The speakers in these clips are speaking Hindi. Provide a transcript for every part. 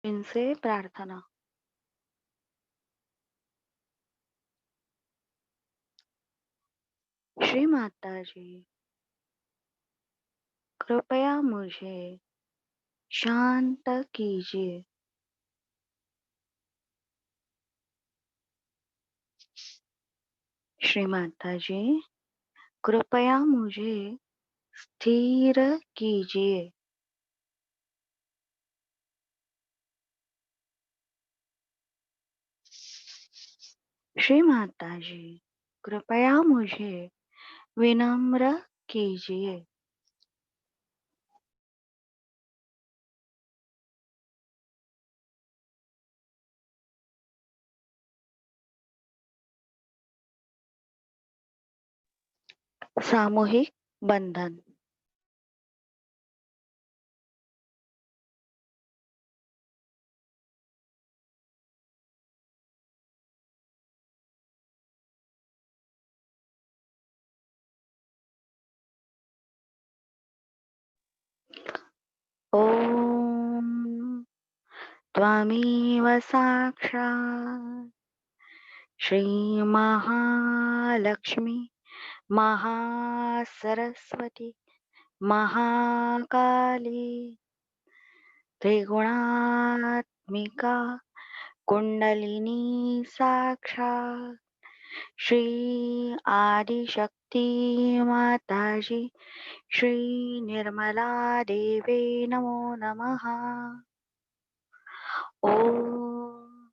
इनसे प्रार्थना। श्री माता जी, कृपया मुझे शांत कीजिए। श्री माता जी, कृपया मुझे स्थिर कीजिए। श्री माता जी, कृपया मुझे विनम्र कीजिए। सामूहिक बंधन। ओम त्वमेव साक्षात् श्री महालक्ष्मी महासरस्वती महाकाली त्रिगुणात्मिका कुंडलिनी साक्षात् श्री आदिशक्ति माताजी श्री निर्मला देवे नमो नमः। ओम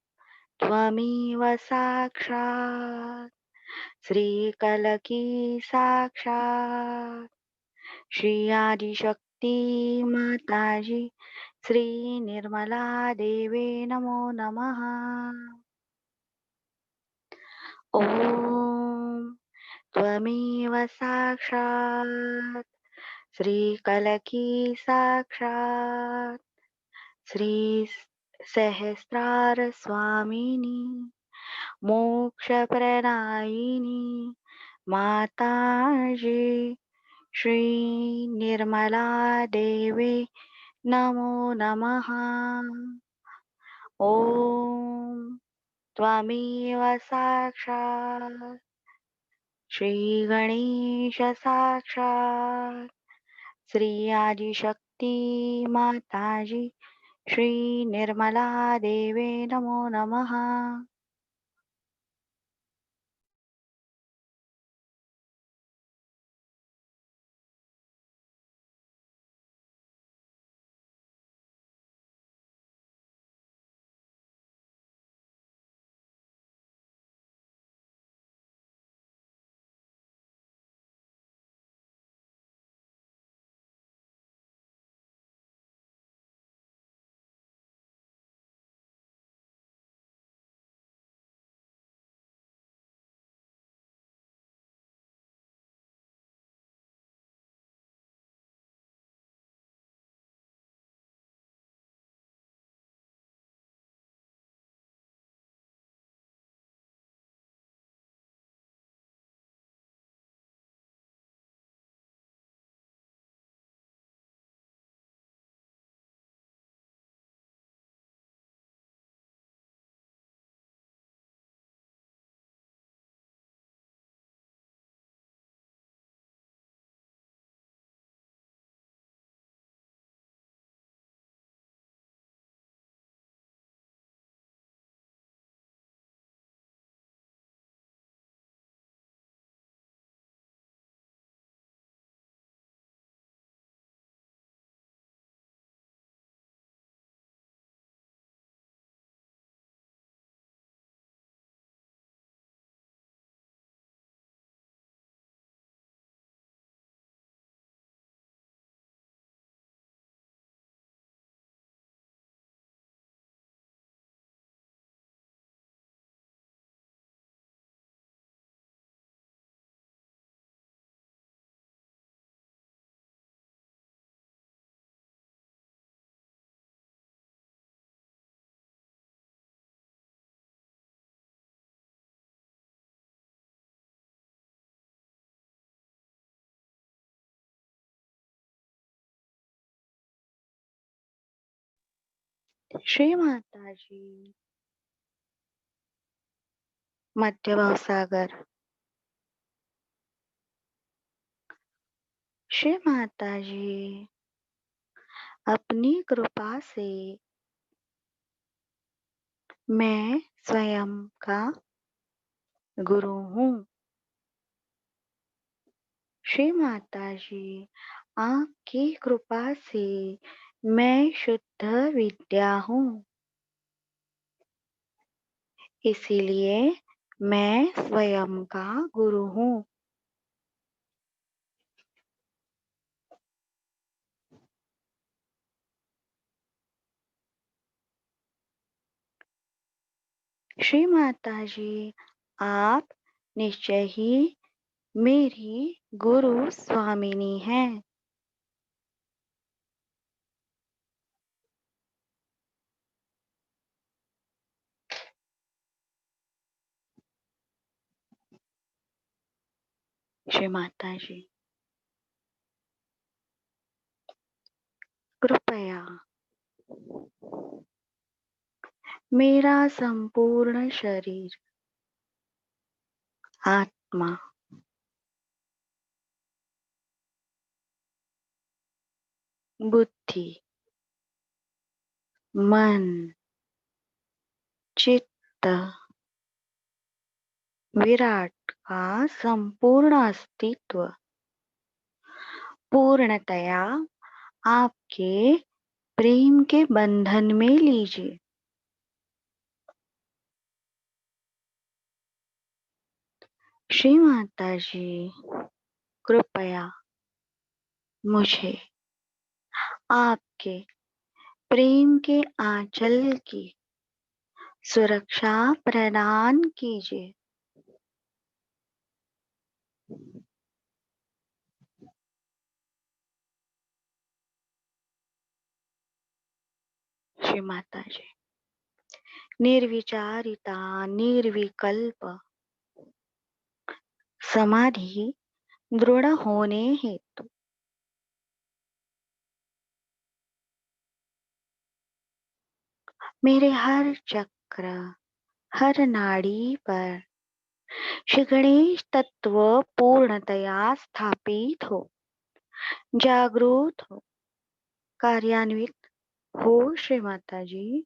त्वमेव साक्षात् श्रीकलकी साक्षात् श्री आदिशक्ति माताजी श्री निर्मला देवे नमो नमः। ओम त्वमेव साक्षात् श्रीकलकी साक्षात् श्री सहस्रार स्वामिनी मोक्षप्रदायिनी माताजी श्री निर्मला देवे नमो नमः। ओम त्वमेव साक्षात् श्री गणेश साक्षात् श्री आदिशक्ति माताजी श्री निर्मला देवे नमो नमः। श्री माता जी। मध्य भव सागर। श्री माता जी, अपनी कृपा से मैं स्वयं का गुरु हूँ। श्री माता जी, आपकी कृपा से मैं शुद्ध विद्या हूँ। इसीलिए मैं स्वयं का गुरु हूँ। श्री माता जी, आप निश्चय ही मेरी गुरु स्वामिनी हैं। श्री माता जी, कृपया मेरा संपूर्ण शरीर, आत्मा, बुद्धि, मन, चित्त, विराट का संपूर्ण अस्तित्व पूर्णतया आपके प्रेम के बंधन में लीजिए। श्री माता जी, कृपया मुझे आपके प्रेम के आंचल की सुरक्षा प्रदान कीजिए। श्री माता जी, निर्विचारिता, निर्विकल्प समाधि दृढ़ होने हेतु मेरे हर चक्र, हर नाड़ी पर श्री गणेश तत्व पूर्णतया स्थापित हो, जागृत हो, कार्यान्वित हो। श्री माता जी,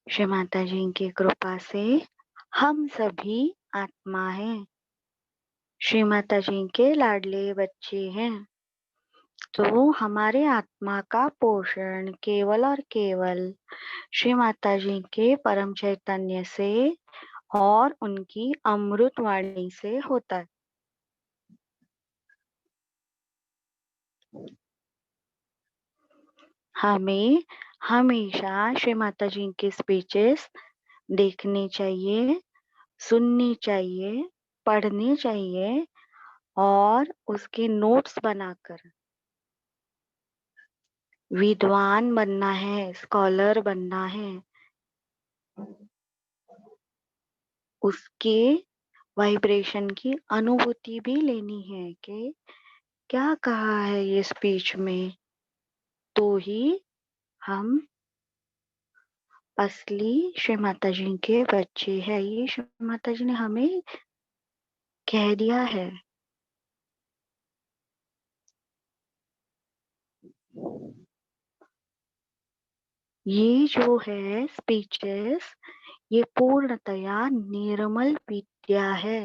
श्री माता जी की कृपा से हम सभी आत्मा हैं, श्री माता जी के लाडले बच्चे हैं। तो हमारे आत्मा का पोषण केवल और केवल श्री माता जी के परम चैतन्य से और उनकी अमृत वाणी से होता है। हमें हमेशा श्री माता जी की स्पीचेस देखनी चाहिए, सुननी चाहिए, पढ़नी चाहिए और उसके नोट्स बनाकर विद्वान बनना है, स्कॉलर बनना है। उसके वाइब्रेशन की अनुभूति भी लेनी है कि क्या कहा है ये स्पीच में, तो ही हम असली श्री माता जी के बच्चे हैं। ये श्री माता जी ने हमें कह दिया है। ये जो है स्पीचेस, ये पूर्णतया निर्मल विद्या है।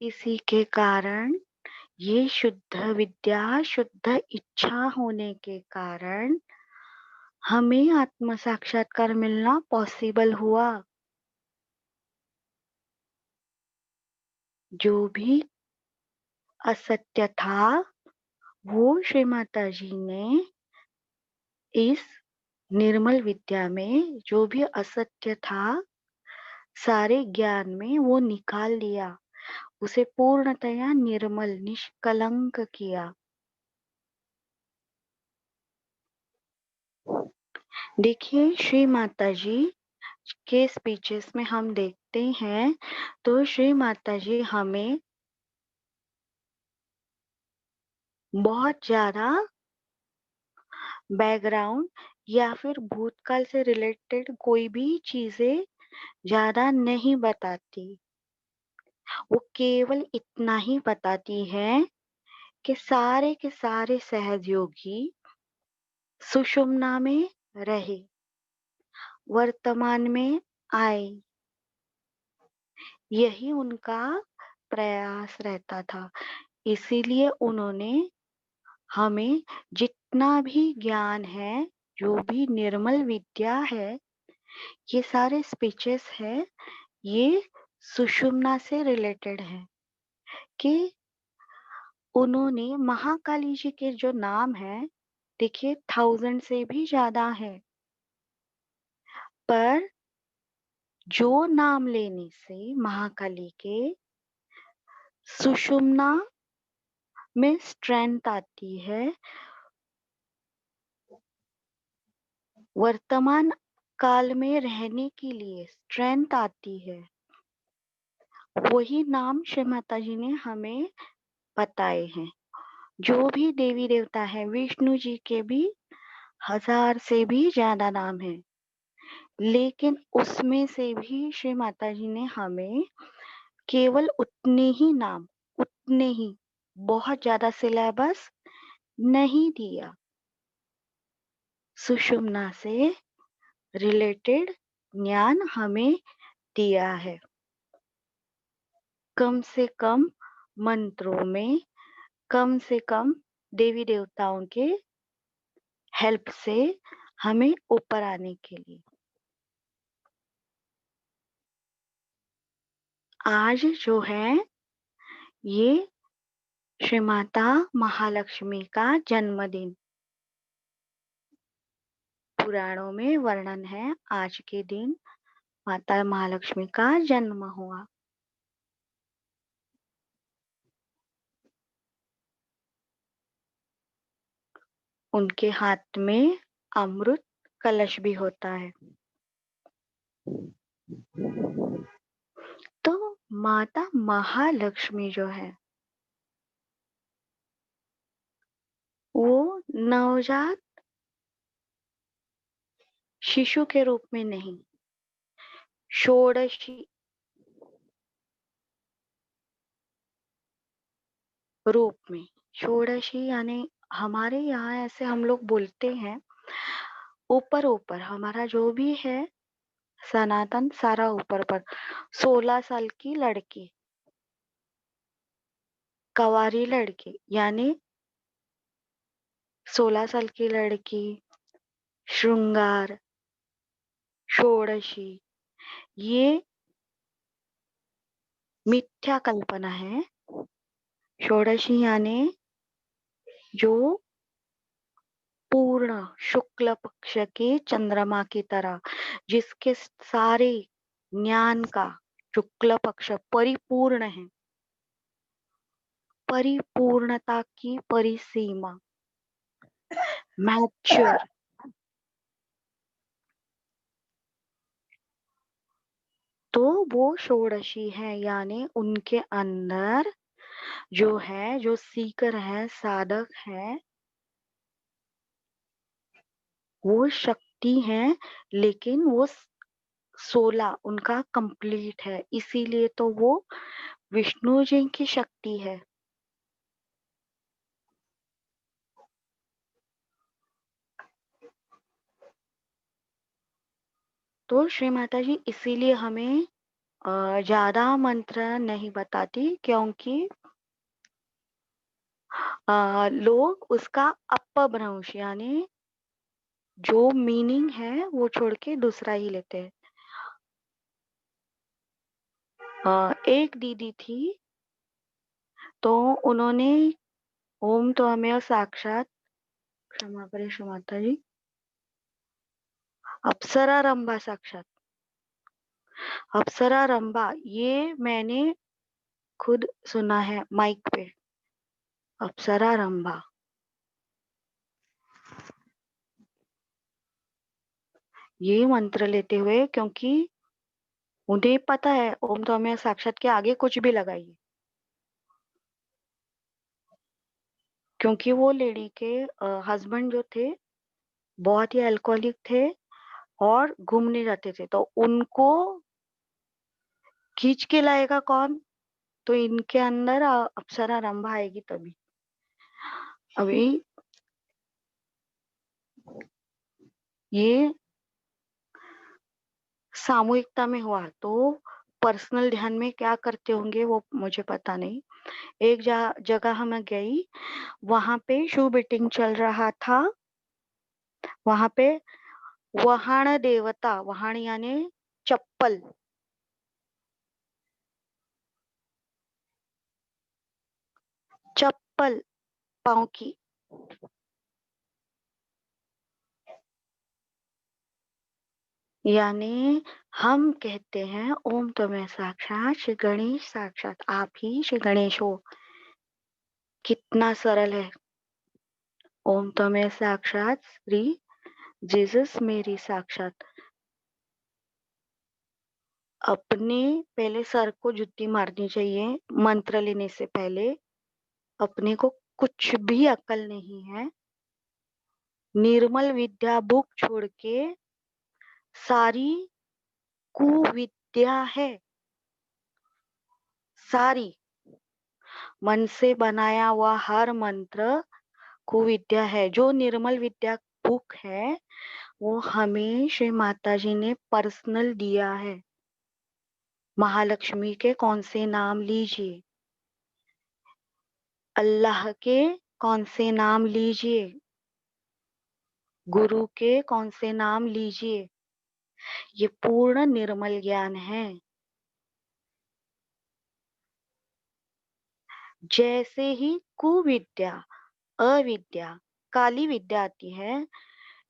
इसी के कारण ये शुद्ध विद्या, शुद्ध इच्छा होने के कारण हमें आत्म साक्षात्कार मिलना पॉसिबल हुआ। जो भी असत्य था वो श्री माता जी ने इस निर्मल विद्या में, जो भी असत्य था सारे ज्ञान में वो निकाल दिया, उसे पूर्णतया निर्मल निष्कलंक किया। देखिए श्री माता जी के स्पीचेस में हम देखते हैं तो श्री माता जी हमें बहुत ज्यादा बैकग्राउंड या फिर भूतकाल से रिलेटेड कोई भी चीजें ज्यादा नहीं बताती। वो केवल इतना ही बताती है कि सारे के सारे सहयोगी सुषुम्ना में रहे, वर्तमान में आए, यही उनका प्रयास रहता था। इसीलिए उन्होंने हमें जितना भी ज्ञान है, जो भी निर्मल विद्या है, ये सारे स्पीचेस है, ये सुषुम्ना से रिलेटेड है। कि उन्होंने महाकाली जी के जो नाम है, देखिए 1000 से भी ज्यादा है, पर जो नाम लेने से महाकाली के सुषुम्ना में स्ट्रेंथ आती है, वर्तमान काल में रहने के लिए स्ट्रेंथ आती है, वही नाम श्री माता जी ने हमें बताए हैं। जो भी देवी देवता है, विष्णु जी के भी 1000 से भी ज्यादा नाम है, लेकिन उसमें से भी श्री माता जी ने हमें केवल उतने ही नाम, उतने ही, बहुत ज्यादा सिलेबस नहीं दिया। सुषुम्ना से रिलेटेड ज्ञान हमें दिया है। कम से कम मंत्रों में, कम से कम देवी देवताओं के हेल्प से हमें ऊपर आने के लिए। आज जो है ये श्री माता महालक्ष्मी का जन्मदिन। पुराणों में वर्णन है आज के दिन माता महालक्ष्मी का जन्म हुआ। उनके हाथ में अमृत कलश भी होता है। तो माता महालक्ष्मी जो है वो नवजात शिशु के रूप में नहीं, षोडशी रूप में। षोडशी यानी हमारे यहाँ ऐसे हम लोग बोलते हैं, ऊपर ऊपर हमारा जो भी है सनातन सारा ऊपर पर। 16 साल की लड़की, कवारी लड़की यानी 16 साल की लड़की, श्रृंगार, षोडशी, ये मिथ्या कल्पना है। षोडशी यानी जो पूर्ण शुक्ल पक्ष के चंद्रमा की तरह, जिसके सारे ज्ञान का शुक्ल पक्ष परिपूर्ण है, परिपूर्णता की परिसीमा, मैच्योर। तो वो षोडशी है, यानी उनके अंदर जो है, जो सीकर है, साधक है, वो शक्ति है, लेकिन वो 16 उनका कंप्लीट है, इसीलिए तो वो विष्णु जी की शक्ति है। तो श्री माता जी इसीलिए हमें ज्यादा मंत्र नहीं बताती, क्योंकि लोग उसका अपभ्रंश यानी जो मीनिंग है वो छोड़ के दूसरा ही लेते हैं। एक दीदी थी, तो उन्होंने ओम तो हमें साक्षात, क्षमा करें श्री माता जी, अप्सरा रंभा साक्षात, अप्सरा रंभा, ये मैंने खुद सुना है माइक पे। अप्सरा रंभा, ये मंत्र लेते हुए, क्योंकि उन्हें पता है ओम तौम्य साक्षात के आगे कुछ भी लगाइए, क्योंकि वो लेडी के हस्बैंड जो थे बहुत ही अल्कोहलिक थे और घूमने जाते थे, तो उनको खींच के लाएगा कौन? तो इनके अंदर अप्सरा रंभा आएगी तभी। अभी ये सामूहिकता में हुआ, तो पर्सनल ध्यान में क्या करते होंगे वो मुझे पता नहीं। एक जगह मैं गई, वहां पे शू बीटिंग चल रहा था। वहां पे वहाण देवता, वहाण यानी चप्पल, चप्पल पाँव की, यानी हम कहते हैं ओम तमें साक्षात श्री गणेश साक्षात, आप ही श्री गणेश हो। कितना सरल है। ओम तमें साक्षात श्री जीसस मेरी साक्षात। अपने पहले सर को जुत्ती मारनी चाहिए मंत्र लेने से पहले। अपने को कुछ भी अकल नहीं है, निर्मल विद्या बुक छोड़ के सारी कुविद्या है, सारी मन से बनाया हुआ हर मंत्र कुविद्या है। जो निर्मल विद्या बुक है वो हमें श्री माता जी ने पर्सनल दिया है। महालक्ष्मी के कौन से नाम लीजिए, अल्लाह के कौन से नाम लीजिए, गुरु के कौन से नाम लीजिए, ये पूर्ण निर्मल ज्ञान है। जैसे ही कुविद्या, अविद्या, काली विद्या आती है,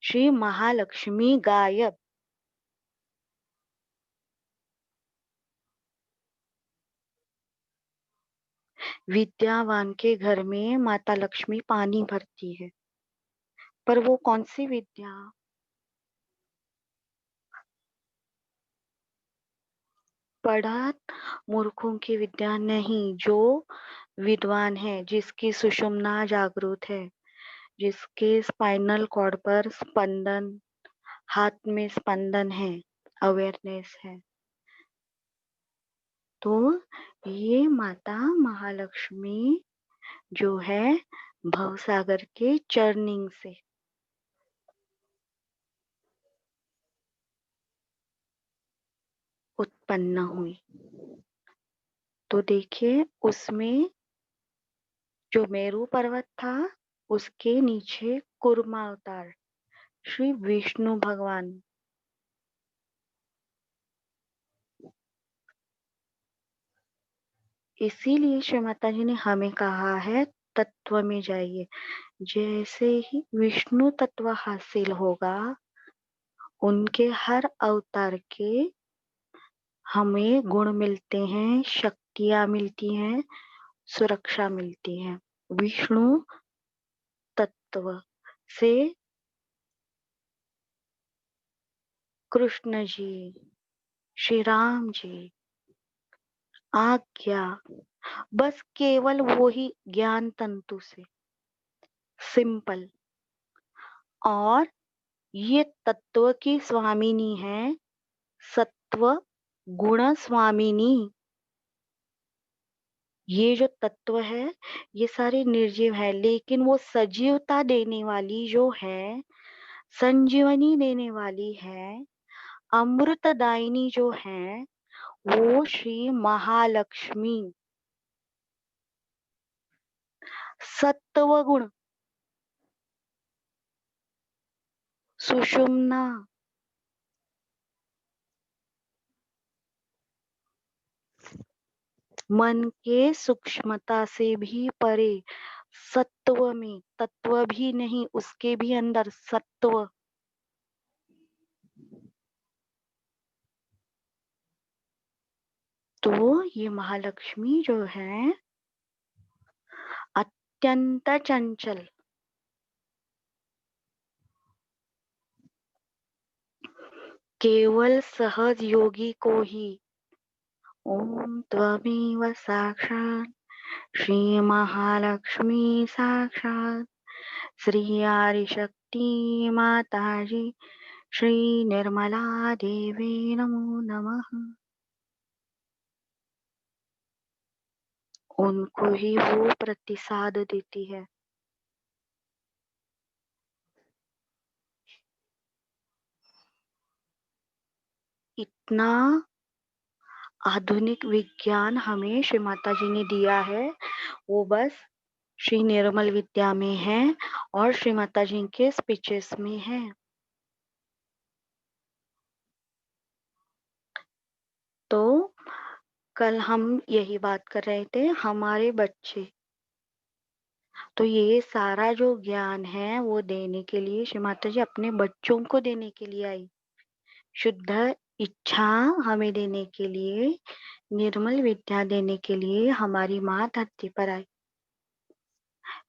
श्री महालक्ष्मी गायब। विद्यावान के घर में माता लक्ष्मी पानी भरती है, पर वो कौन सी विद्या? पढ़त मूर्खों की विद्या नहीं, जो विद्वान है, जिसकी सुषुम्ना जागृत है, जिसके स्पाइनल कॉर्ड पर स्पंदन, हाथ में स्पंदन है, अवेयरनेस है। तो ये माता महालक्ष्मी जो है भवसागर के चर्निंग से उत्पन्न हुई। तो देखिए उसमें जो मेरू पर्वत था, उसके नीचे कुर्मा अवतार श्री विष्णु भगवान। इसीलिए श्री माता जी ने हमें कहा है तत्व में जाइए। जैसे ही विष्णु तत्व हासिल होगा, उनके हर अवतार के हमें गुण मिलते हैं, शक्तियां मिलती हैं, सुरक्षा मिलती है। विष्णु तत्व से कृष्ण जी, श्री राम जी, आज्ञा, बस केवल वो ही ज्ञान तंतु से, सिंपल। और ये तत्व की स्वामिनी है, सत्व गुण स्वामिनी। ये जो तत्व है ये सारे निर्जीव है, लेकिन वो सजीवता देने वाली जो है, संजीवनी देने वाली है, अमृतदायिनी जो है, वो श्री महालक्ष्मी। सत्व गुण, सुषुम्ना, मन के सूक्ष्मता से भी परे, सत्व में, तत्व भी नहीं, उसके भी अंदर सत्व। तो ये महालक्ष्मी जो है अत्यंत चंचल, केवल सहज योगी को ही ओम त्वमेव साक्षात् श्री महालक्ष्मी साक्षात् श्री आदिशक्ति माताजी श्री निर्मला देवी नमो नमः। उनको ही वो प्रतिसाद देती है। इतना आधुनिक विज्ञान हमें श्री माता जी ने दिया है, वो बस श्री निर्मल विद्या में है और श्री माता जी के स्पीचेस में है। तो कल हम यही बात कर रहे थे, हमारे बच्चे, तो ये सारा जो ज्ञान है वो देने के लिए श्री माता जी अपने बच्चों को देने के लिए आई, शुद्ध इच्छा हमें देने के लिए, निर्मल विद्या देने के लिए हमारी माँ धरती पर आई।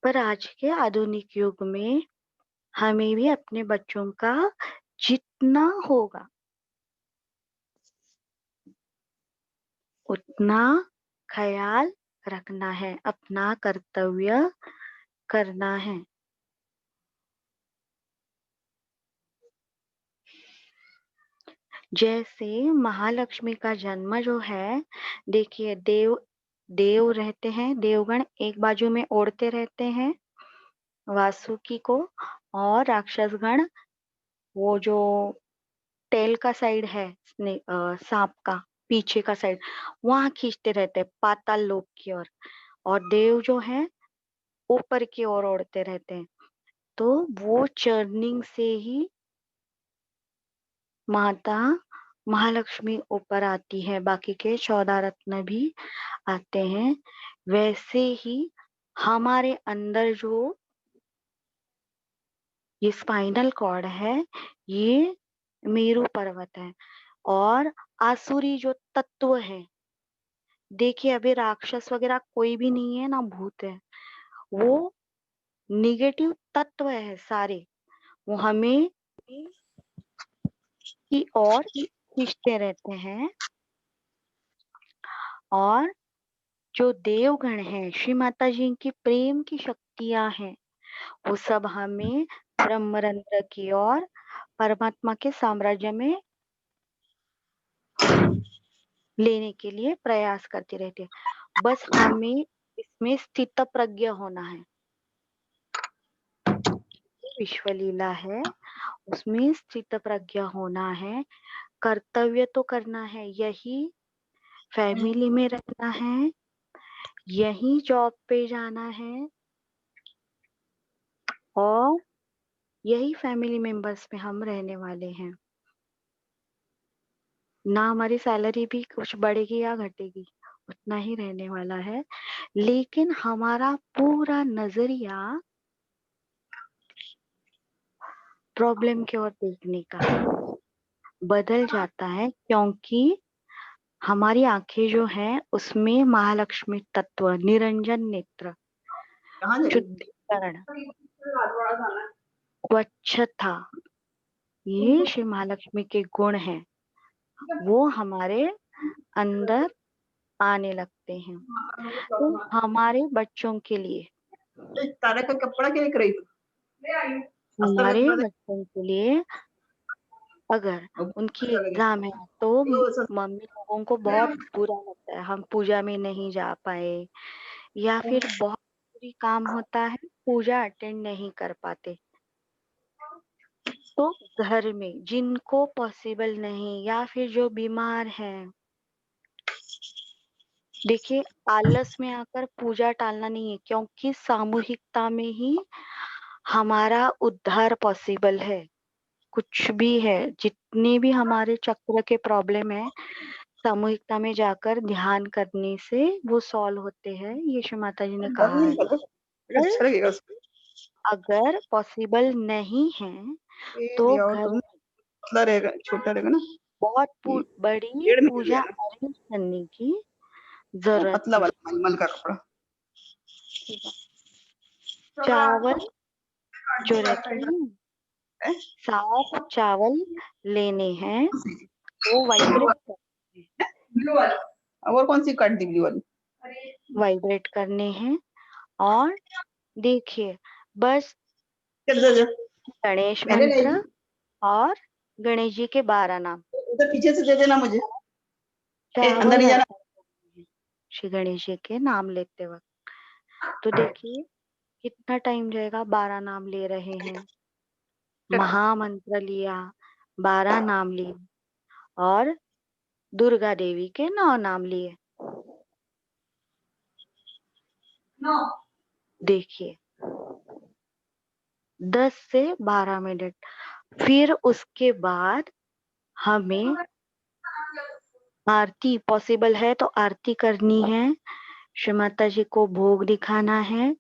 पर आज के आधुनिक युग में हमें भी अपने बच्चों का जितना होगा उतना ख्याल रखना है, अपना कर्तव्य करना है। जैसे महालक्ष्मी का जन्म जो है, देखिए देव रहते हैं, देवगण एक बाजू में ओढ़ते रहते हैं वासुकी को, और राक्षसगण वो जो टेल का साइड है सांप का पीछे का साइड, वहां खींचते रहते हैं पाताल लोक की ओर, और देव जो है ऊपर की ओर ओढ़ते रहते हैं। तो वो चर्निंग से ही माता महालक्ष्मी ऊपर आती है, बाकी के 14 रत्न भी आते हैं। वैसे ही हमारे अंदर जो ये स्पाइनल कॉर्ड है, ये मेरु पर्वत है, और आसुरी जो तत्व है, देखिए अभी राक्षस वगैरह कोई भी नहीं है ना भूत है, वो निगेटिव तत्व है सारे, वो हमें की ओर खींचते रहते हैं। और जो देवगण है, श्री माता जी की प्रेम की शक्तियां हैं, वो सब हमें ब्रह्मरंध्र की ओर परमात्मा के साम्राज्य में लेने के लिए प्रयास करती रहती है। बस हमें इसमें स्थित प्रज्ञ होना है। विश्व लीला है, उसमें स्थित प्रज्ञ होना है, कर्तव्य तो करना है, यही फैमिली में रहना है, यही जॉब पे जाना है, और यही फैमिली मेंबर्स में हम रहने वाले हैं। ना हमारी सैलरी भी कुछ बढ़ेगी या घटेगी, उतना ही रहने वाला है, लेकिन हमारा पूरा नजरिया प्रॉब्लम की ओर देखने का बदल जाता है, क्योंकि हमारी आंखें जो हैं उसमें महालक्ष्मी तत्व, निरंजन नेत्र, शुद्धिकरण, स्वच्छता, ये श्री महालक्ष्मी के गुण हैं, वो हमारे अंदर आने लगते हैं। तो हमारे बच्चों के लिए, हमारे बच्चों के लिए अगर उनकी एग्जाम है तो मम्मी लोगों को बहुत बुरा लगता है, हम पूजा में नहीं जा पाए, या फिर बहुत जरूरी काम होता है पूजा अटेंड नहीं कर पाते। तो घर में जिनको पॉसिबल नहीं, या फिर जो बीमार हैं, देखिए आलस में आकर पूजा टालना नहीं है, क्योंकि सामूहिकता में ही हमारा उद्धार पॉसिबल है। कुछ भी है, जितने भी हमारे चक्र के प्रॉब्लम है, सामूहिकता में जाकर ध्यान करने से वो सॉल्व होते हैं, ये श्री माता जी ने कहा है। पर अगर पॉसिबल नहीं है तो घर में रहेगा, छोटा रहेगा ना, बहुत ये बड़ी 1.5 मीटर पूजा लिया ना, अरेंज करने की वो जरूरत पतला नहीं। वाला मलमल का कपड़ा। ठीक है। चावल जो रहते हैं, है? साफ चावल लेने हैं, वो वाइब्रेट करने हैं, ब्लू वाली। और कौन सी काट दी ब्लू वाली? वाइब्रेट करने हैं। और देखिए, बस चल दे दे, गणेश पहले मंत्र लेगी। और गणेश जी के 12 नाम, उधर पीछे से दे देना मुझे। अंदर चावल नहीं जाना। अर्पण करने हैं श्री गणेश जी के नाम लेते वक्त। तो देखिए कितना टाइम जाएगा, 12 नाम ले रहे हैं, महामंत्र लिया, 12 नाम लिए और दुर्गा देवी के 9 नाम लिए। देखिए 10 से 12 मिनट, फिर उसके बाद हमें आरती, पॉसिबल है तो आरती करनी है, श्री माता जी को भोग दिखाना है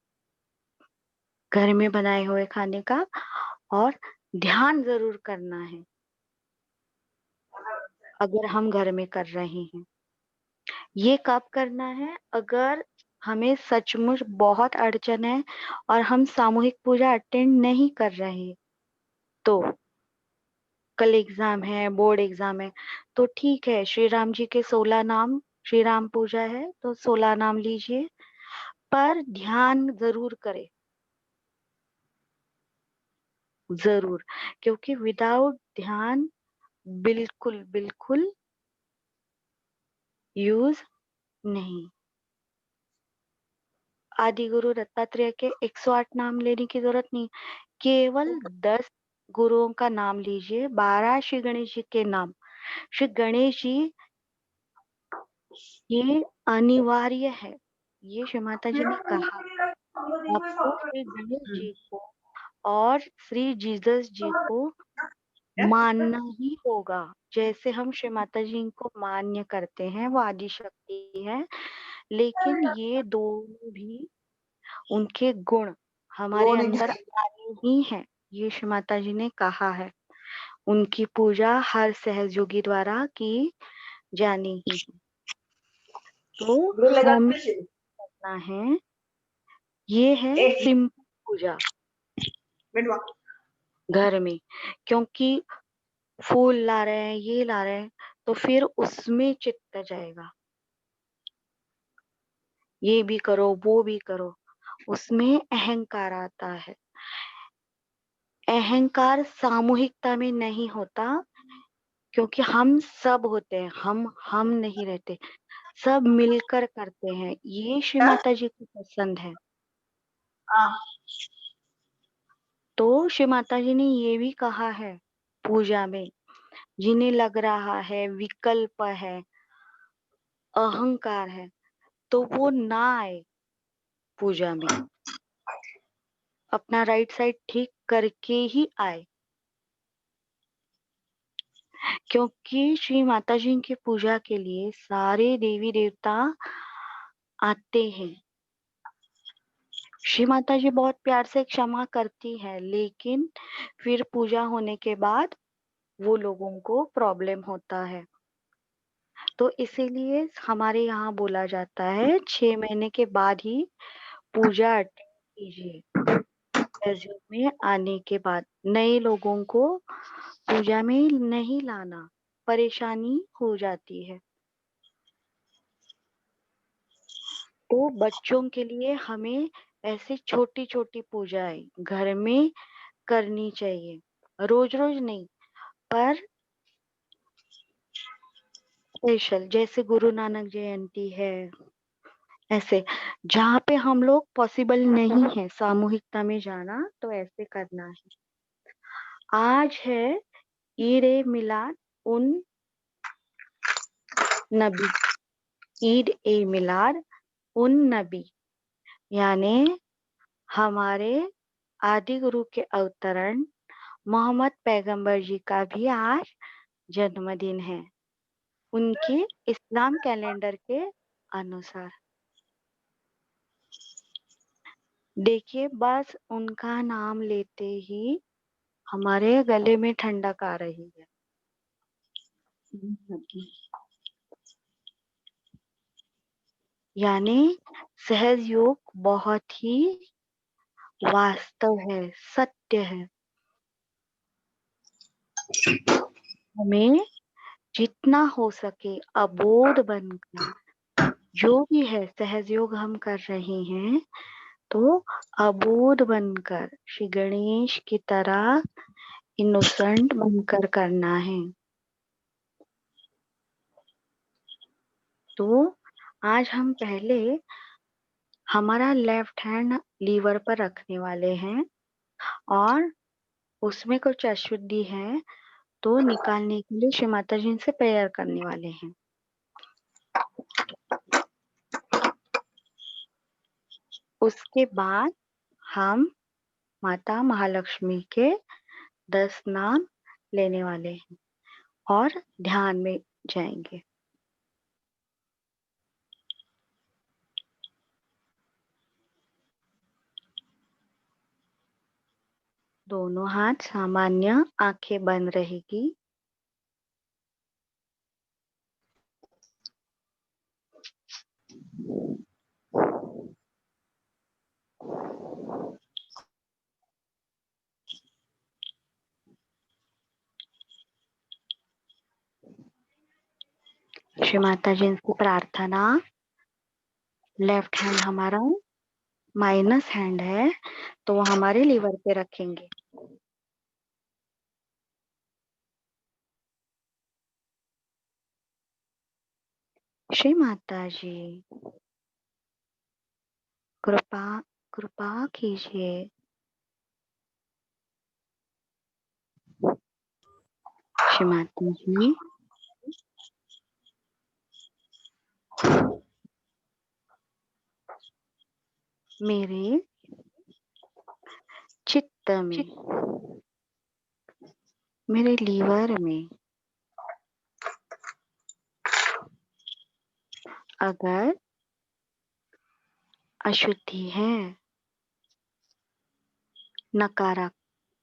घर में बनाए हुए खाने का, और ध्यान जरूर करना है अगर हम घर में कर रहे हैं। ये कब करना है, अगर हमें सचमुच बहुत अड़चन है और हम सामूहिक पूजा अटेंड नहीं कर रहे, तो कल एग्जाम है, बोर्ड एग्जाम है, तो ठीक है, श्री राम जी के 16 नाम, श्री राम पूजा है तो 16 नाम लीजिए, पर ध्यान जरूर करें, जरूर, क्योंकि विदाउट ध्यान बिल्कुल बिल्कुल यूज नहीं। आदि गुरु दत्तात्रेय के 108 नाम लेने की जरूरत नहीं, केवल 10 गुरुओं का नाम लीजिए, 12 श्री गणेश जी के नाम। श्री गणेश जी ये अनिवार्य है, ये श्री माता जी ने कहा, आपको श्री गणेश जी को और श्री जीसस जी को मानना ही होगा। जैसे हम श्री माता जी को मान्य करते हैं, वो आदि शक्ति है, लेकिन ये दोनों भी उनके गुण हमारे वो नहीं अंदर आने ही है, ये श्री माता जी ने कहा है। उनकी पूजा हर सहयोगी द्वारा की जानी ही है। तो हमें करना है, ये है सिंपल पूजा घर में, क्योंकि फूल ला रहे हैं, ये ला रहे हैं, तो फिर उसमें चित्त जाएगा, ये भी करो वो भी करो, उसमें अहंकार आता है। अहंकार सामूहिकता में नहीं होता, क्योंकि हम सब होते हैं, हम नहीं रहते, सब मिलकर करते हैं, ये श्री माता जी को पसंद है। तो श्री माता जी ने ये भी कहा है पूजा में, जिन्हें लग रहा है विकल्प है, अहंकार है, तो वो ना आए पूजा में, अपना राइट साइड ठीक करके ही आए, क्योंकि श्री माता जी की पूजा के लिए सारे देवी देवता आते हैं। श्री माता जी बहुत प्यार से क्षमा करती है, लेकिन फिर पूजा होने के बाद वो लोगों को प्रॉब्लम होता है। तो इसीलिए हमारे यहाँ बोला जाता है 6 महीने के बाद ही पूजा अटेंड कीजिए। रेज्यूम में आने के बाद नए लोगों को पूजा में नहीं लाना, परेशानी हो जाती है। तो बच्चों के लिए हमें ऐसी छोटी छोटी पूजाएं घर में करनी चाहिए, रोज रोज नहीं, पर स्पेशल, जैसे गुरु नानक जयंती है, ऐसे जहाँ पे हम लोग पॉसिबल नहीं है सामूहिकता में जाना, तो ऐसे करना है। आज है ईद ए मिलाद उन नबी, ईद ए मिलाद उन नबी, यानी हमारे आदि गुरु के अवतरण मोहम्मद पैगंबर जी का भी आज जन्मदिन है, उनके इस्लाम कैलेंडर के अनुसार। देखिए बस उनका नाम लेते ही हमारे गले में ठंडक आ रही है, यानी सहज योग बहुत ही वास्तव है, सत्य है। हमें जितना हो सके अबोध बनकर, जो भी है सहज योग हम कर रहे हैं, तो अबोध बनकर श्री गणेश की तरह इनोसेंट बनकर करना है। तो आज हम पहले हमारा लेफ्ट हैंड लीवर पर रखने वाले हैं और उसमें कुछ अशुद्धि है तो निकालने के लिए श्री माता जी से प्रेयर करने वाले हैं। उसके बाद हम माता महालक्ष्मी के 10 नाम लेने वाले हैं और ध्यान में जाएंगे। दोनों हाथ सामान्य, आंखें बंद रहेगी। श्री माता जी से प्रार्थना, लेफ्ट हैंड हमारा माइनस हैंड है तो वो हमारे लीवर पे रखेंगे। श्री माता जी कृपा कृपा कीजिए। श्री माता जी मेरे चित्त में, मेरे लीवर में अगर अशुद्धि है,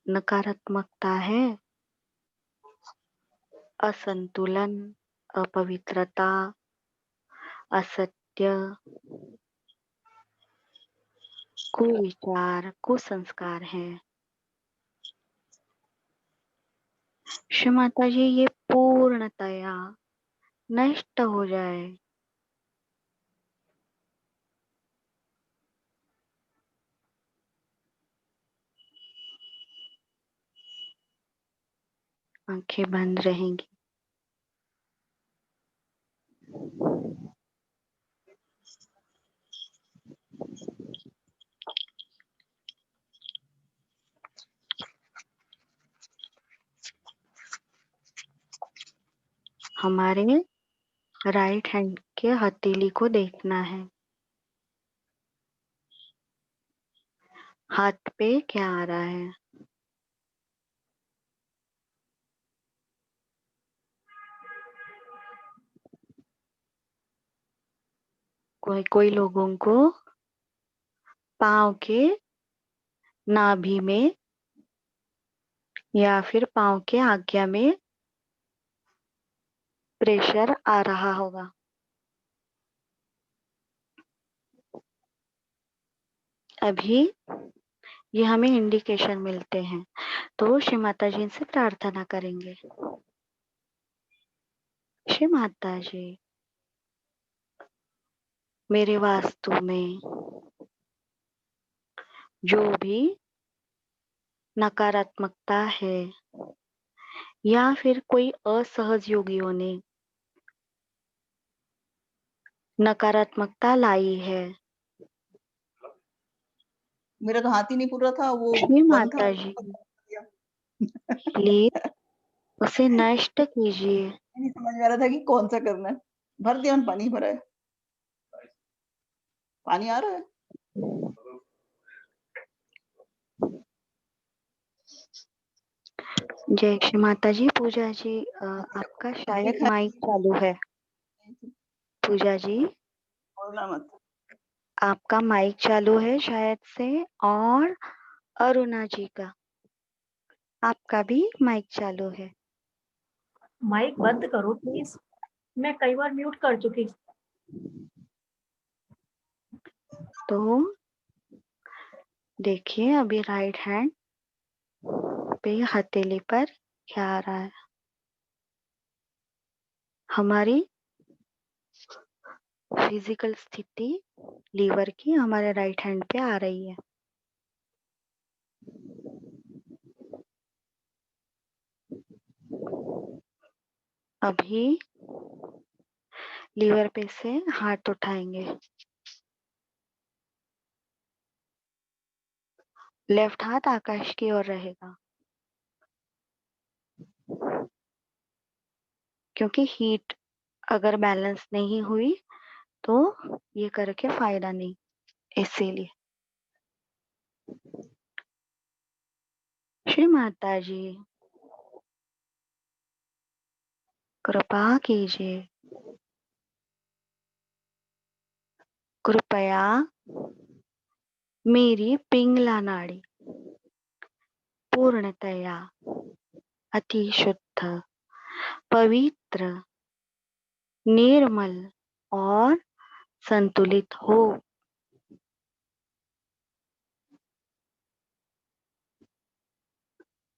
नकारात्मकता है, असंतुलन, अपवित्रता, असत्य, कुविचार, कुसंस्कार है, श्री माता जी ये पूर्णतया नष्ट हो जाए। आंखें बंद रहेंगी। हमारे राइट हैंड के हथेली को देखना है। हाथ पे क्या आ रहा है? कोई कोई लोगों को पाँव के नाभि में या फिर पाँव के आज्ञा में प्रेशर आ रहा होगा। अभी ये हमें इंडिकेशन मिलते हैं तो श्री माता जी से प्रार्थना करेंगे। श्री माता जी मेरे वास्तु में जो भी नकारात्मकता है या फिर कोई असहज योगियों ने नकारात्मकता लाई है, मेरा तो हाथ ही नहीं पूरा था, वो श्री बंद था। माता जी प्लीज उसे नष्ट कीजिए। नहीं समझ में आ रहा था कि कौन सा करना है। भर दिया, पानी भरा है, पानी आ रहा है। जय श्री माता जी। पूजा जी आपका शायद दिखा माइक चालू है। पूजा जी बोलना मत। आपका माइक चालू है शायद से, और अरुणा जी का आपका भी माइक चालू है। माइक बंद करो प्लीज, मैं कई बार म्यूट कर चुकी। तो देखिए अभी राइट हैंड पे हथेली पर क्या आ रहा है, हमारी फिजिकल स्थिति लीवर की हमारे राइट हैंड पे आ रही है। अभी लीवर पे से हाथ उठाएंगे, लेफ्ट हाथ आकाश की ओर रहेगा, क्योंकि हीट अगर बैलेंस नहीं हुई तो ये करके फायदा नहीं, इसीलिए। श्री माता जी कृपा कीजिए, कृपया मेरी पिंगला नाड़ी पूर्णतया अति शुद्ध, पवित्र, निर्मल और संतुलित हो।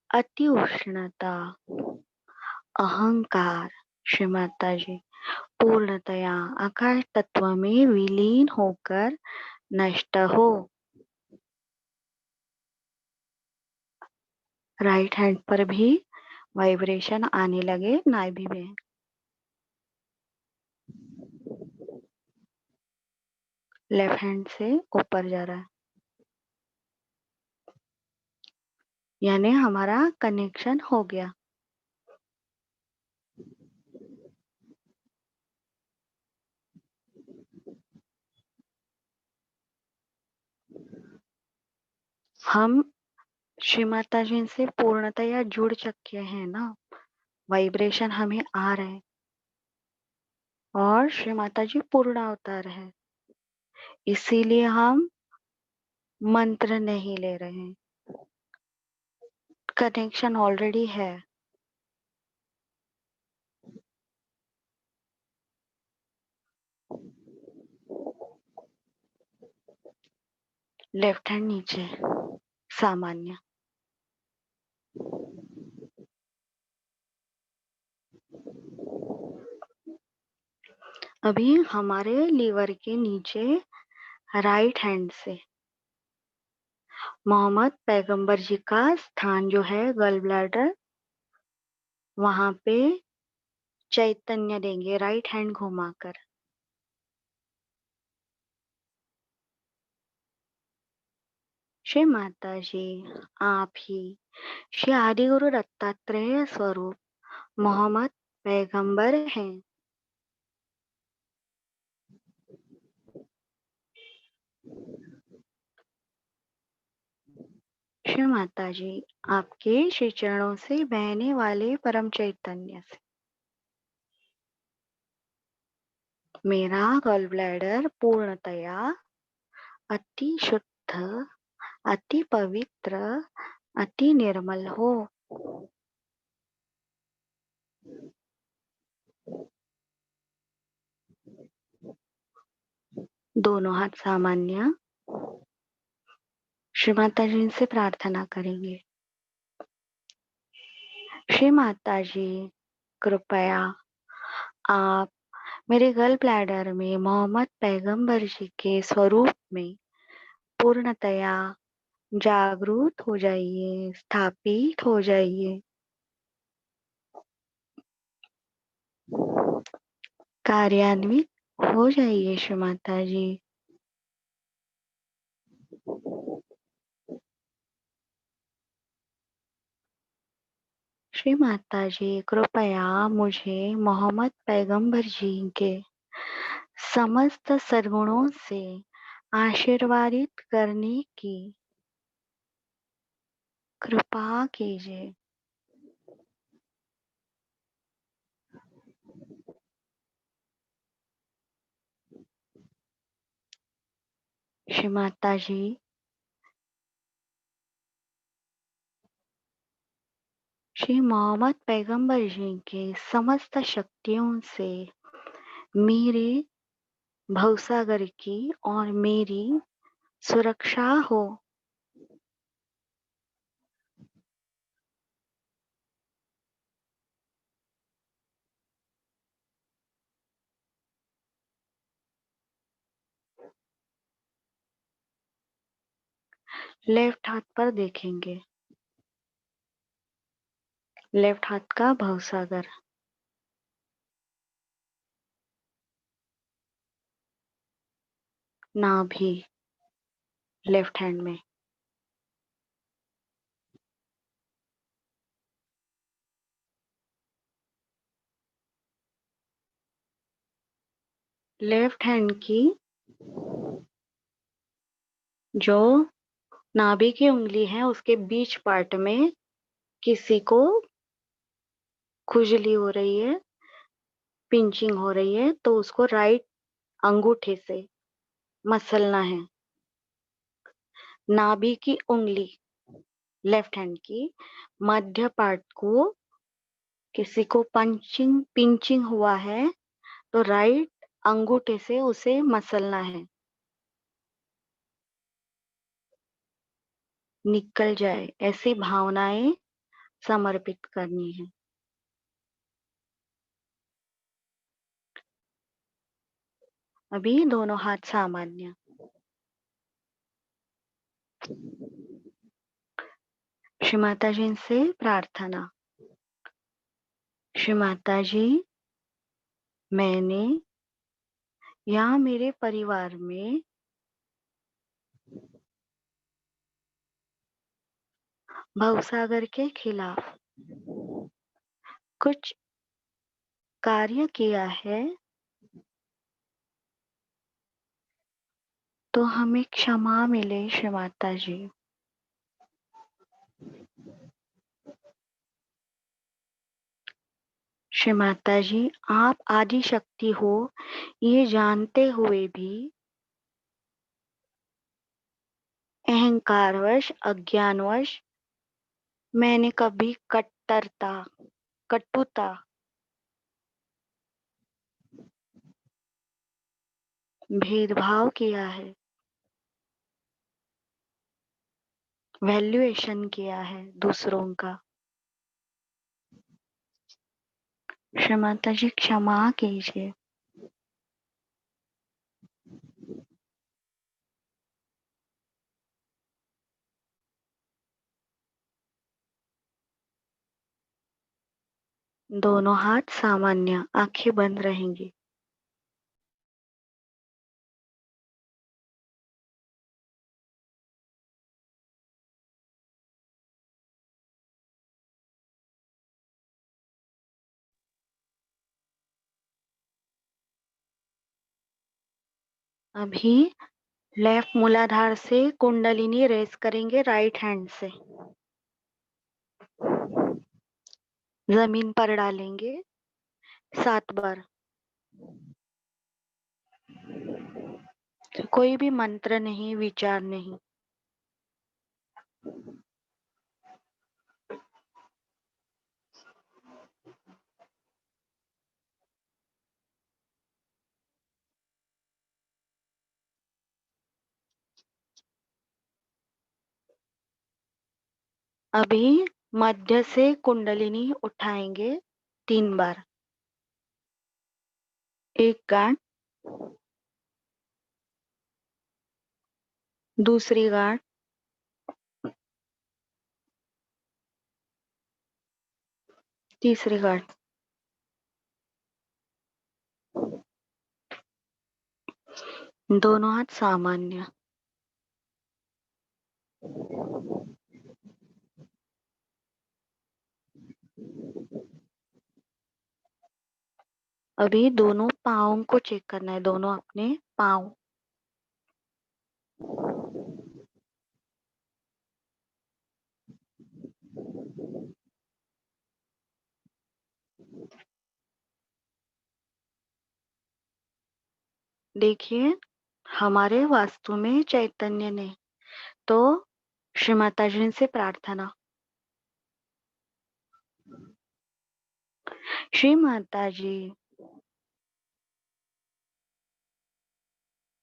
अति उष्णता, अहंकार श्री माता जी पूर्णतया आकाश तत्व में विलीन होकर नष्ट हो। राइट हैंड पर भी वाइब्रेशन आने लगे नाभि में। लेफ्ट हैंड से ऊपर जा रहा है, यानी हमारा कनेक्शन हो गया। हम श्री माता जी से पूर्णतया जुड़ चुके हैं ना, वाइब्रेशन हमें आ रहे हैं और श्री माता जी पूर्ण अवतार है, इसीलिए हम मंत्र नहीं ले रहे हैं, कनेक्शन ऑलरेडी है। लेफ्ट हैंड नीचे सामान्य। अभी हमारे लीवर के नीचे राइट हैंड से मोहम्मद पैगंबर जी का स्थान जो है गल ब्लैडर, वहां पे चैतन्य देंगे राइट हैंड घुमाकर। श्री माता जी आप ही श्री आदि गुरु दत्तात्रेय स्वरूप मोहम्मद पैगंबर हैं। श्री माता जी आपके श्री चरणों से बहने वाले परम चैतन्य से मेरा गॉल ब्लैडर पूर्णतया अति शुद्ध, अति पवित्र, अति निर्मल हो। दोनों हाथ सामान्य। श्री माता जी से प्रार्थना करेंगे। श्री माता जी कृपया आप मेरे गल ब्लैडर में मोहम्मद पैगंबर जी के स्वरूप में पूर्णतया जागरूक हो जाइए, स्थापित हो जाइए, कार्यान्वित हो जाइए। श्री माता जी श्री माता जी कृपया मुझे मोहम्मद पैगंबर जी के समस्त सद्गुणों से आशीर्वादित करने की कृपा कीजिए। श्री माता जी श्री मोहम्मद पैगंबर जी के समस्त शक्तियों से मेरे भवसागर की और मेरी सुरक्षा हो। लेफ्ट हाथ पर देखेंगे, लेफ्ट हाथ का भवसागर, नाभि लेफ्ट हैंड में, लेफ्ट हैंड की जो नाभि की उंगली है उसके बीच पार्ट में किसी को खुजली हो रही है, पिंचिंग हो रही है, तो उसको राइट अंगूठे से मसलना है। नाभि की उंगली लेफ्ट हैंड की मध्य पार्ट को किसी को पिंचिंग हुआ है तो राइट अंगूठे से उसे मसलना है, निकल जाए ऐसी भावनाएं समर्पित करनी है। अभी दोनों हाथ सामान्य। श्री माता जी से प्रार्थना। श्री माता जी, मैंने या मेरे परिवार में भवसागर के खिलाफ कुछ कार्य किया है तो हमें क्षमा मिले श्री माता जी। श्री माता जी, आप आदि शक्ति हो ये जानते हुए भी अहंकारवश अज्ञानवश मैंने कभी कटुता, भेदभाव किया है, वैल्यूएशन किया है दूसरों का। श्री माता जी क्षमा कीजिए। दोनों हाथ सामान्य, आंखें बंद रहेंगी। अभी लेफ्ट मूलाधार से कुंडलिनी रेस करेंगे राइट हैंड से, जमीन पर डालेंगे 7 बार। कोई भी मंत्र नहीं, विचार नहीं। अभी मध्य से कुंडलिनी उठाएंगे 3 बार। एक गांठ, दूसरी गांठ, तीसरी गांठ, दोनों हाथ सामान्य। अभी दोनों पाँव को चेक करना है, दोनों अपने पाँव। देखिए, हमारे वास्तु में चैतन्य ने तो श्री माता जी से प्रार्थना। श्री माता जी,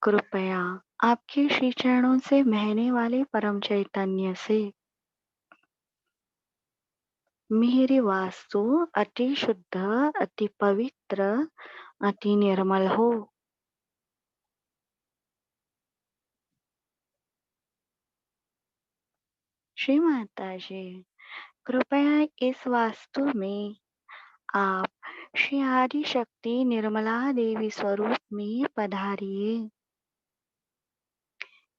कृपया आपके श्री चरणों से बहने वाले परम चैतन्य से मेरी वास्तु अति शुद्ध, अति पवित्र, अति निर्मल हो। श्री माता जी, कृपया इस वास्तु में आप श्री आदि शक्ति निर्मला देवी स्वरूप में पधारिए।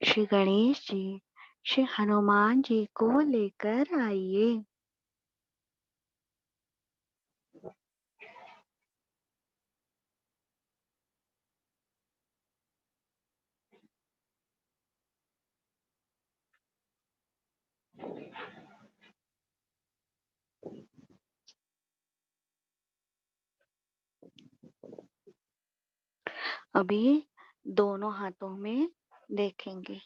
श्री गणेश जी, श्री हनुमान जी को लेकर आइए। अभी दोनों हाथों में देखेंगे।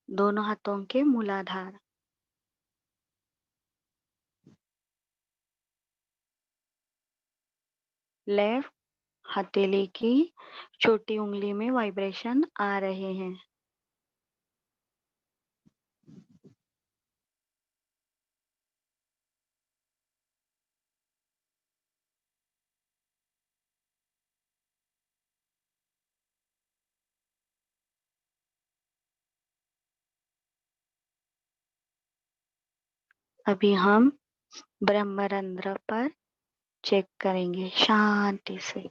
दोनों हाथों के मूलाधार, लेफ्ट हथेली की छोटी उंगली में वाइब्रेशन आ रहे हैं। अभी हम ब्रह्मरंध्र पर चेक करेंगे शांति से।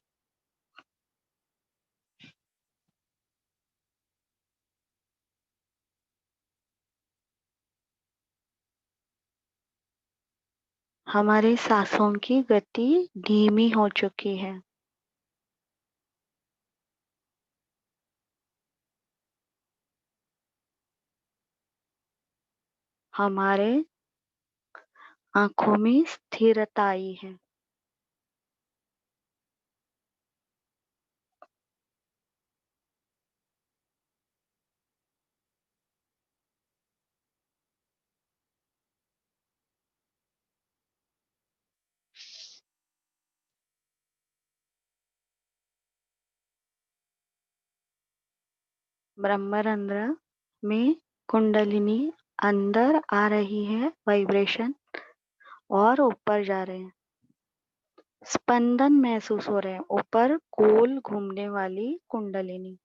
हमारे सांसों की गति धीमी हो चुकी है। हमारे आंखों में स्थिरता आई है। ब्रह्मरंध्र में कुंडलिनी अंदर आ रही है, वाइब्रेशन और ऊपर जा रहे हैं। स्पंदन महसूस हो रहे हैं, ऊपर गोल घूमने वाली कुंडलिनी।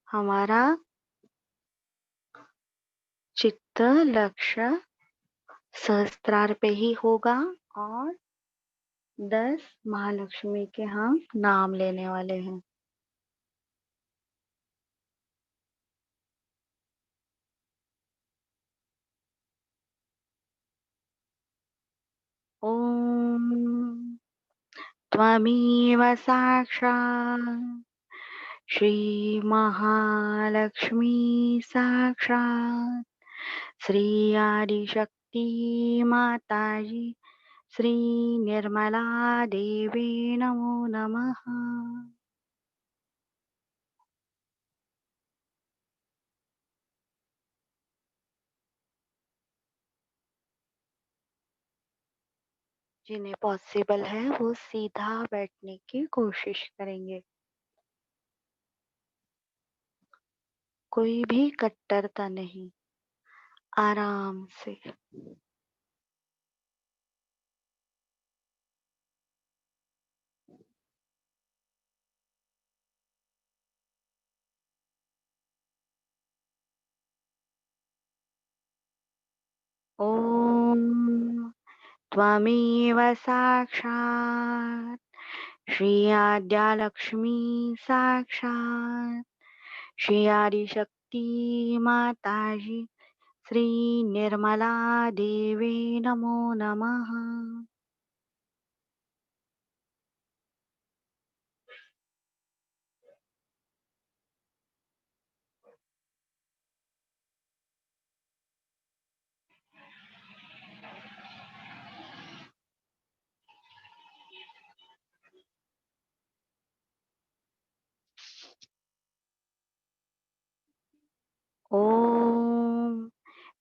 हमारा चित्त लक्ष्य सहस्त्रार पे ही होगा और 10 महालक्ष्मी के हम नाम लेने वाले हैं। ओम त्वमेव साक्षात् श्री महालक्ष्मी साक्षात् श्री आदिशक्ति माताजी श्री निर्मला देवी नमो नमः। जिन्हें पॉसिबल है वो सीधा बैठने की कोशिश करेंगे। कोई भी कट्टरता नहीं, आराम से। ओम त्वमेव साक्षात् श्री आद्यालक्ष्मी साक्षात् श्री आदिशक्ति माताजी श्री निर्मला देवी नमो नमः।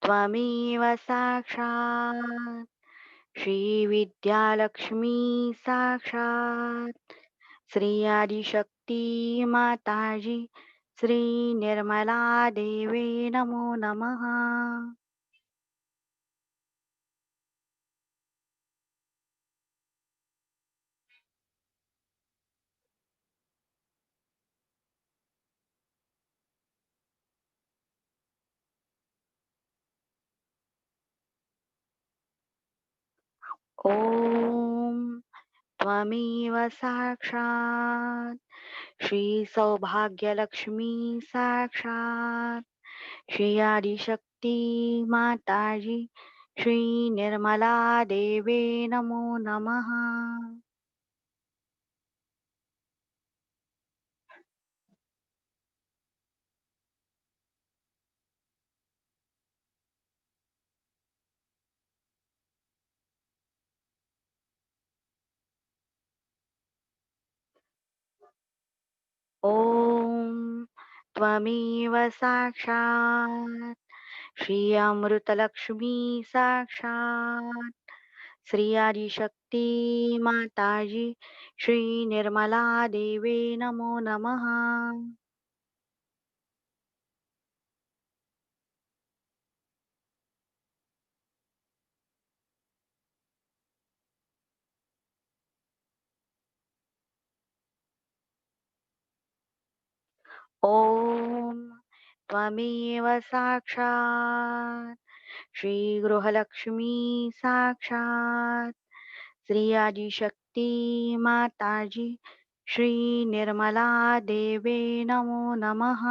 त्वमेव साक्षात् श्रीविद्यालक्ष्मी साक्षात् श्री आदिशक्ति माताजी श्री निर्मला देवी नमो नमः। ॐ त्वमेव साक्षात् श्री सौभाग्यलक्ष्मी साक्षात् श्री आदिशक्ति माताजी श्री निर्मला देवी नमो नमः। ॐ त्वमेव साक्षात् श्री अमृतलक्ष्मी साक्षात् श्री आदिशक्ति माताजी श्री निर्मला देवी नमो नमः। ॐ त्वमेव साक्षात् श्री गृहलक्ष्मी साक्षात् श्री आदिशक्ति माताजी श्री निर्मला देवी नमो नमः।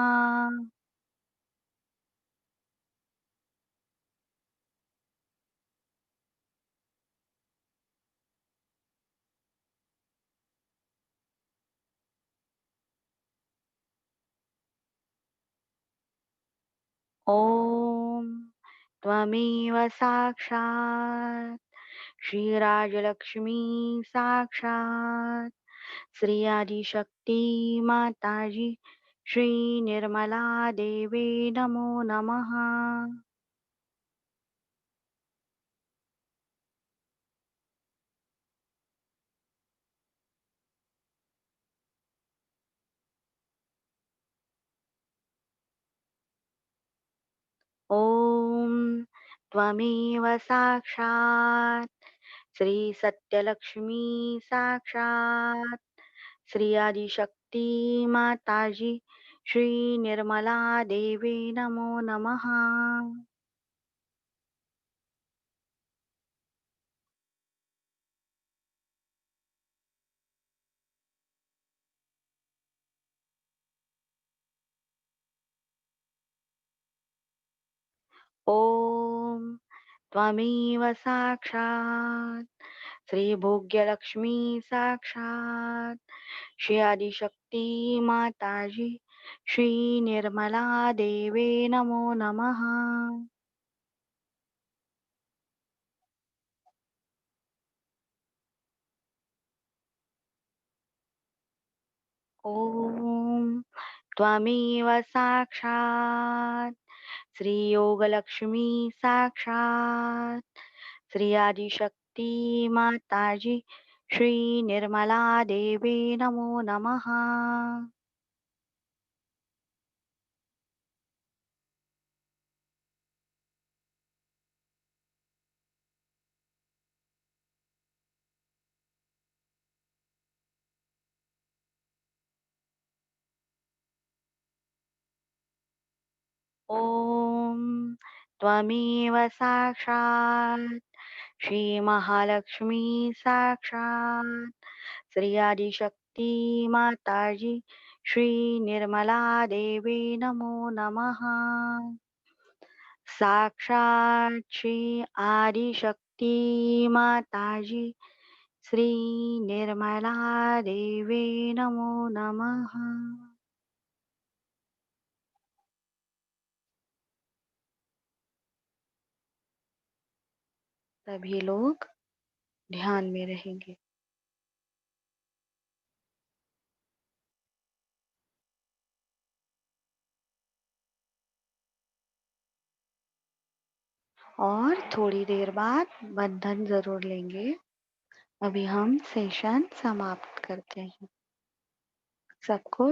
ॐ त्वमेव साक्षात् श्रीराजलक्ष्मी साक्षात् श्री आदिशक्ति माताजी श्री निर्मला देवी नमो नमः। ॐ त्वमेव साक्षात् श्री सत्यलक्ष्मी साक्षात् श्री आदिशक्ति माताजी श्री निर्मला देवी नमो नमः। ॐ त्वमेव साक्षात् श्री भोग्यलक्ष्मी साक्षात् श्री आदिशक्ति माताजी श्री निर्मला देवी नमो नमः। ॐ त्वमेव साक्षात् श्री योगलक्ष्मी साक्षात् श्री आदिशक्ति माताजी श्री निर्मला देवी नमो नमः। ॐ त्वमेव साक्षात् श्री महालक्ष्मी साक्षात् श्री आदिशक्ति माताजी श्री निर्मला देवी नमो नमः। साक्षात् श्री आदिशक्ति माताजी श्री निर्मला देवी नमो नमः। सभी लोग ध्यान में रहेंगे। और थोड़ी देर बाद बंधन ज़रूर लेंगे। अभी हम सेशन समाप्त करते हैं। सबको